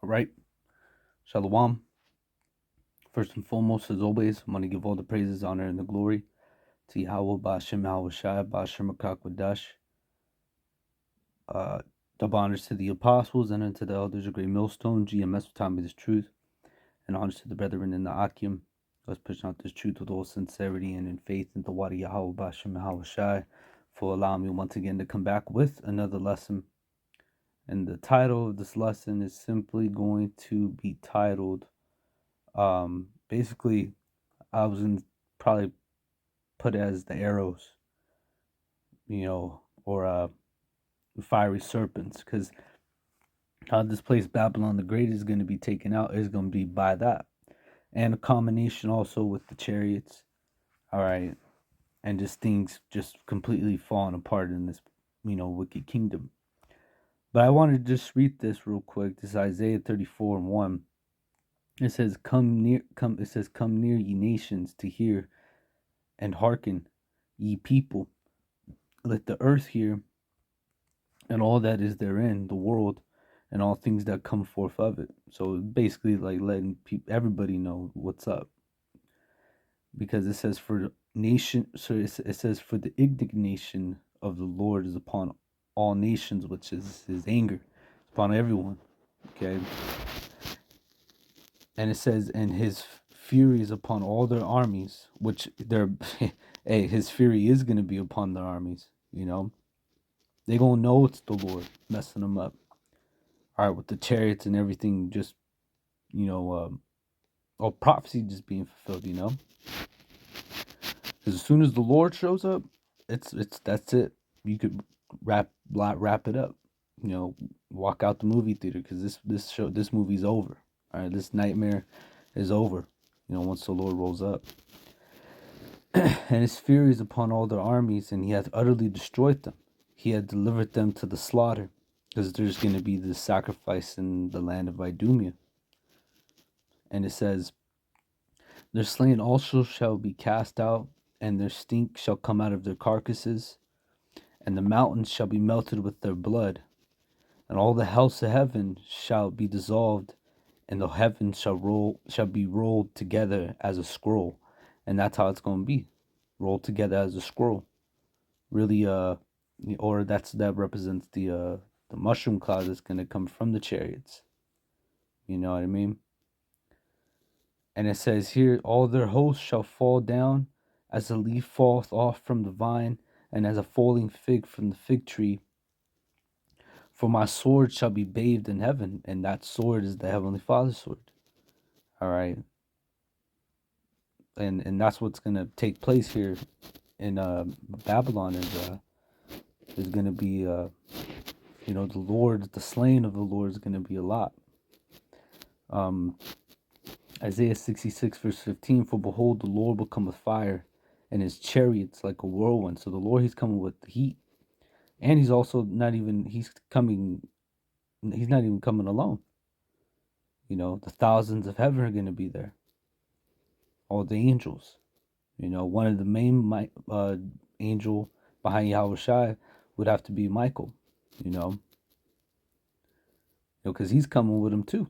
Right? Shalom. First and foremost, as always, I'm going to give all the praises, honor, and the glory to YAHAWAH, Ba'ashem, YAHAWASHI, Ba'ashem, Akakwadash. Double honors to the apostles and unto the elders of Great Millstone, GMS, time of this truth, and honors to the brethren in the Akim. Let's push out this truth with all sincerity and in faith in the Wadi YAHAWAH, Ba'ashem, YAHAWASHI, for allowing me once again to come back with another lesson. And the title of this lesson is simply going to be titled, basically, I was going to probably put it as the arrows, or fiery serpents, because how this place Babylon the Great is going to be taken out is going to be by that, and a combination also with the chariots, all right, and just things just completely falling apart in this, wicked kingdom. But I wanted to just read this real quick. This is Isaiah 34:1. It says, "Come near, come." It says, "Come near, ye nations, to hear, and hearken, ye people. Let the earth hear, and all that is therein, the world, and all things that come forth of it." So basically, like letting everybody know what's up, because it says for the nation. So it says for the indignation of the Lord is upon all nations, which is His anger upon everyone. Okay, and it says, and His fury is upon all their armies, which they're, hey, His fury is going to be upon their armies. They gonna know it's the Lord messing them up. All right, with the chariots and everything, just all prophecy just being fulfilled. Because as soon as the Lord shows up, it's that's it. You could wrap it up. Walk out the movie theater, because this movie's over. All right, this nightmare is over. Once the Lord rolls up. And His fury is upon all their armies, and He hath utterly destroyed them. He had delivered them to the slaughter, because there's going to be this sacrifice in the land of Idumea. And it says, their slain also shall be cast out, and their stink shall come out of their carcasses, and the mountains shall be melted with their blood, and all the house of heaven shall be dissolved, and the heavens shall be rolled together as a scroll. And that's how it's going to be, rolled together as a scroll. Really, or that represents the mushroom cloud that's going to come from the chariots. You know what I mean? And it says here, all their hosts shall fall down as a leaf falleth off from the vine, and as a falling fig from the fig tree. For my sword shall be bathed in heaven, and that sword is the Heavenly Father's sword. All right. And that's what's going to take place here in Babylon, is going to be, the Lord, the slain of the Lord is going to be a lot. Isaiah 66 verse 15, for behold, the Lord will come with fire, and His chariots like a whirlwind. So the Lord, He's coming with the heat. And He's also He's not even coming alone. The thousands of heaven are going to be there. All the angels. One of the main angel behind YAHAWASHI would have to be Michael. Because he's coming with him too.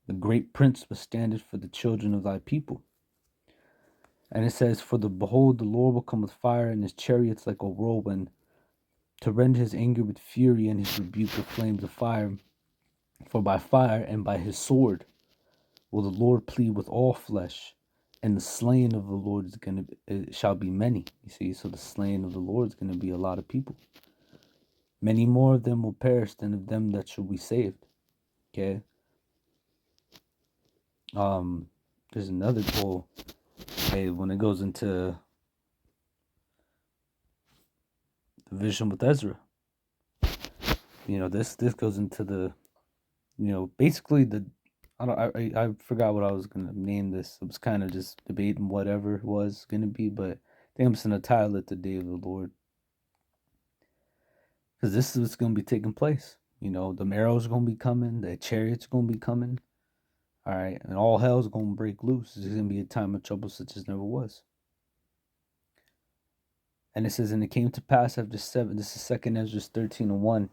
The great prince was standeth for the children of thy people. And it says, for behold, the Lord will come with fire, and His chariots like a whirlwind, to rend His anger with fury, and His rebuke with flames of fire. For by fire and by His sword will the Lord plead with all flesh, and the slain of the Lord shall be many. You see, so the slain of the Lord is going to be a lot of people. Many more of them will perish than of them that shall be saved. Okay. There's another goal. Hey, when it goes into the vision with Ezra, this goes into the, basically I forgot what I was gonna name this. I was kind of just debating whatever it was gonna be, but I think I'm just gonna title it the Day of the Lord, because this is what's gonna be taking place. The arrows are gonna be coming, the chariots are gonna be coming. All right, and all hell's gonna break loose. It's gonna be a time of trouble such as never was. And it says, and it came to pass after 7. This is 2 Ezra 13:1.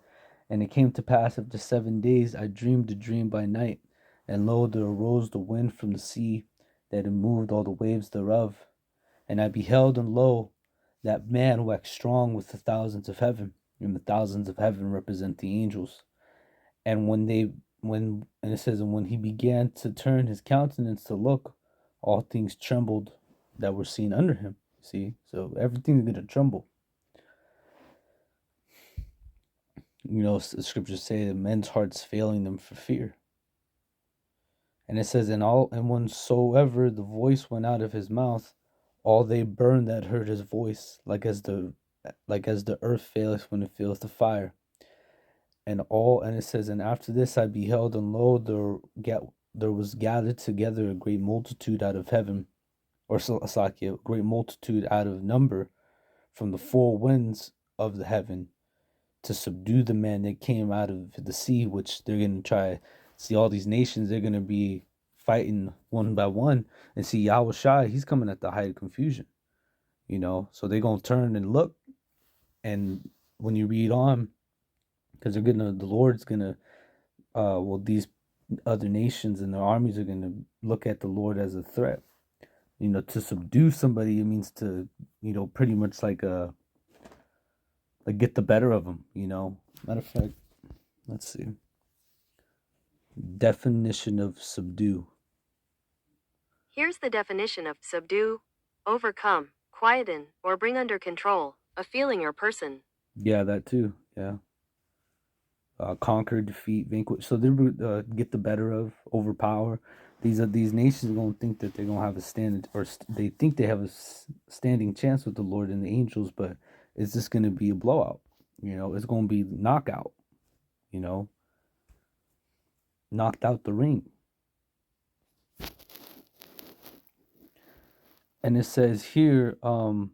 And it came to pass after 7 days, I dreamed a dream by night, And lo, there arose the wind from the sea, that it moved all the waves thereof. And I beheld, and lo, that man waxed strong with the thousands of heaven, and the thousands of heaven represent the angels. And and it says, and when he began to turn his countenance to look, all things trembled that were seen under him. See, so everything's gonna tremble. The scriptures say that men's hearts failing them for fear. And it says, and whensoever the voice went out of his mouth, all they burned that heard his voice, like as the earth faileth when it feels the fire. And it says, and after this I beheld, and lo, there was gathered together a great multitude out of heaven, or Salakia, a great multitude out of number from the four winds of the heaven, to subdue the men that came out of the sea, which they're going to try. See, all these nations, they're going to be fighting one by one, and see YAHAWASHI, he's coming at the height of confusion, so they're going to turn and look. And when you read on, because the Lord's going to, these other nations and their armies are going to look at the Lord as a threat. To subdue somebody, it means to, pretty much like get the better of them, Matter of fact, let's see. Definition of subdue. Here's the definition of subdue: overcome, quieten, or bring under control, a feeling or person. Yeah, that too. Yeah. Conquer, defeat, vanquish. So they get the better of, overpower. These nations are going to think that they're going to have a stand, or they think they have a standing chance with the Lord and the angels, but it's just going to be a blowout. It's going to be knockout. Knocked out the ring. And it says here, to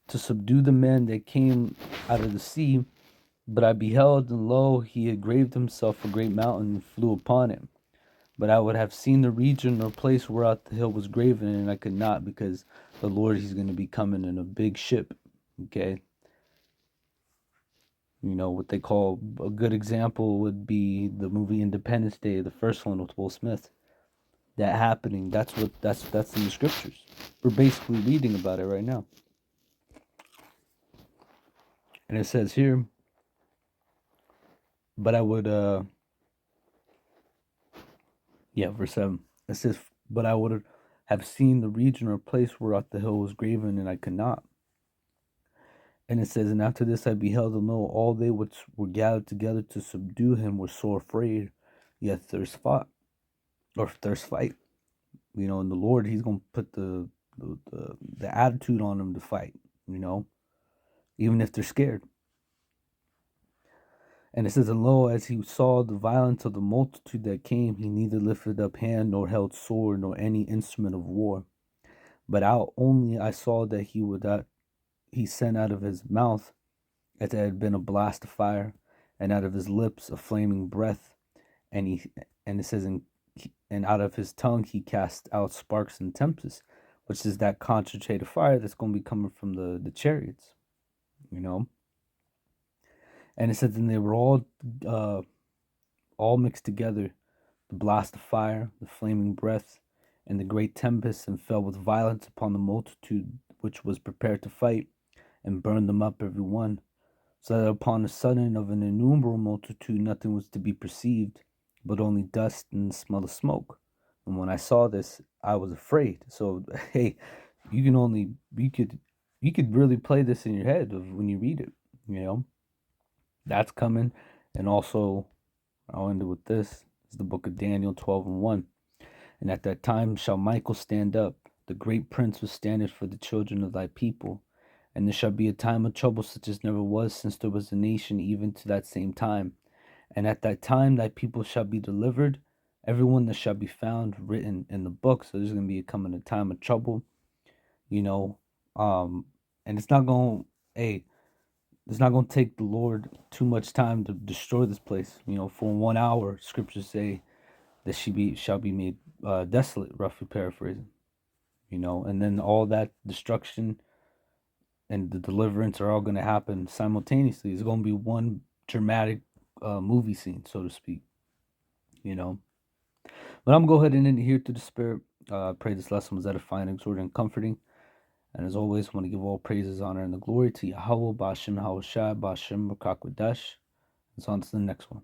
subdue the men that came out of the sea. But I beheld, and lo, he had graved himself a great mountain and flew upon it. But I would have seen the region or place whereout the hill was graven, and I could not, because the Lord, he's going to be coming in a big ship. Okay. What they call a good example would be the movie Independence Day, the first one with Will Smith. That happening, that's in the scriptures. We're basically reading about it right now. And it says here, but I would verse 7. It says, but I would have seen the region or place whereout the hill was graven, and I could not. And it says, and after this I beheld, and lo, all they which were gathered together to subdue him were sore afraid, yet thirst fight. And the Lord, he's going to put the attitude on them to fight, even if they're scared. And it says, and lo, as he saw the violence of the multitude that came, he neither lifted up hand, nor held sword, nor any instrument of war. But out only I saw that he sent out of his mouth, as it had been a blast of fire, and out of his lips a flaming breath. And it says, and out of his tongue he cast out sparks and tempests, which is that concentrated fire that's going to be coming from the chariots, And it says, and they were all mixed together, the blast of fire, the flaming breath, and the great tempest, and fell with violence upon the multitude which was prepared to fight, and burned them up every one, so that upon the sudden of an innumerable multitude nothing was to be perceived, but only dust and the smell of smoke. And when I saw this, I was afraid. So hey, you could really play this in your head when you read it, That's coming. And also, I'll end it with this. It's the book of Daniel 12:1. And at that time shall Michael stand up, the great prince who standeth for the children of thy people. And there shall be a time of trouble such as never was since there was a nation, even to that same time. And at that time thy people shall be delivered, everyone that shall be found written in the book. So there's going to be coming a time of trouble, and it's not going to take the Lord too much time to destroy this place. For 1 hour, scriptures say that she shall be made desolate, roughly paraphrasing. And then all that destruction and the deliverance are all going to happen simultaneously. It's going to be one dramatic movie scene, so to speak. But I'm going to go ahead and end it here through the Spirit. I pray this lesson was edifying, exhorting, and comforting. And as always, I want to give all praises, honor, and the glory to Yahawah, Ba'ashem, Hawashai, Ba'ashem, Rakakwadash. And so on to the next one.